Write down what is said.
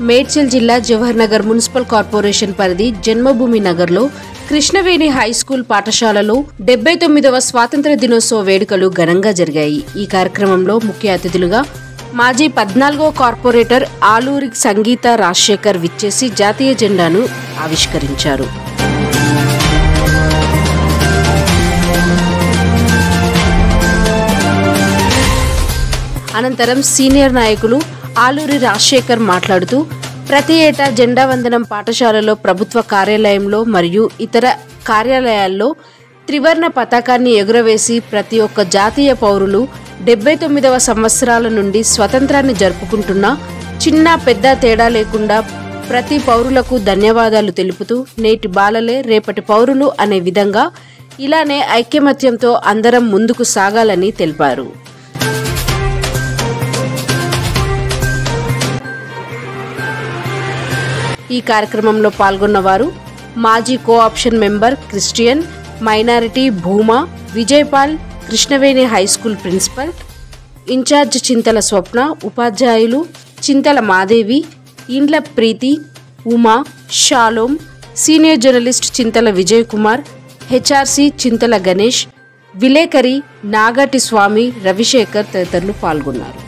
మేడ్చల్ జిల్లా Jawahar Nagar municipal corporation పరిధి జన్మభూమి నగర్లో కృష్ణవేణి హై స్కూల్ పాఠశాలలో 79వ స్వాతంత్ర దినోత్సవ వేడుకలు ఘనంగా జరిగాయి. ఈ కార్యక్రమంలో ముఖ్య అతిథులుగా మాజీ 14వ కార్పొరేటర్ ఆలూరి సంగీత రాజశేఖర్ విచ్చేసి జాతీయ జెండాను ఆవిష్కరించారు. అనంతరం సీనియర్ నాయకులు ఆలూరి రాజశేఖర్ మాట్లాడుతూ ప్రతి ఏటా జెండా వందనం పాఠశాలలో, ప్రభుత్వ కార్యాలయంలో మరియు ఇతర కార్యాలయాల్లో త్రివర్ణ పతాకాన్ని ఎగురవేసి ప్రతి ఒక్క జాతీయ పౌరులు 79వ సంవత్సరాల నుండి స్వతంత్రాన్ని జరుపుకుంటున్న చిన్న పెద్ద తేడా లేకుండా ప్రతి పౌరులకు ధన్యవాదాలు తెలుపుతూ నేటి బాలలే రేపటి పౌరులు అనే విధంగా ఇలానే ఐకమత్యంతో అందరం ముందుకు సాగాలని తెలిపారు. ఈ కార్యక్రమంలో పాల్గొన్నవారు మాజీ co-option member Christian, minority Bhuma, Vijayapal, Krishnaveni high school principal, in-charge Chinthala Swapna, ఉపాధ్యాయులు Chinthala Madevi, Indla Preethi, Uma, Shalom, senior journalist Chinthala Vijay Kumar, HRC Chinthala Ganesh, విలేకరి నాగటి స్వామి, రవిశేఖర్ తదితరులు పాల్గొన్నారు.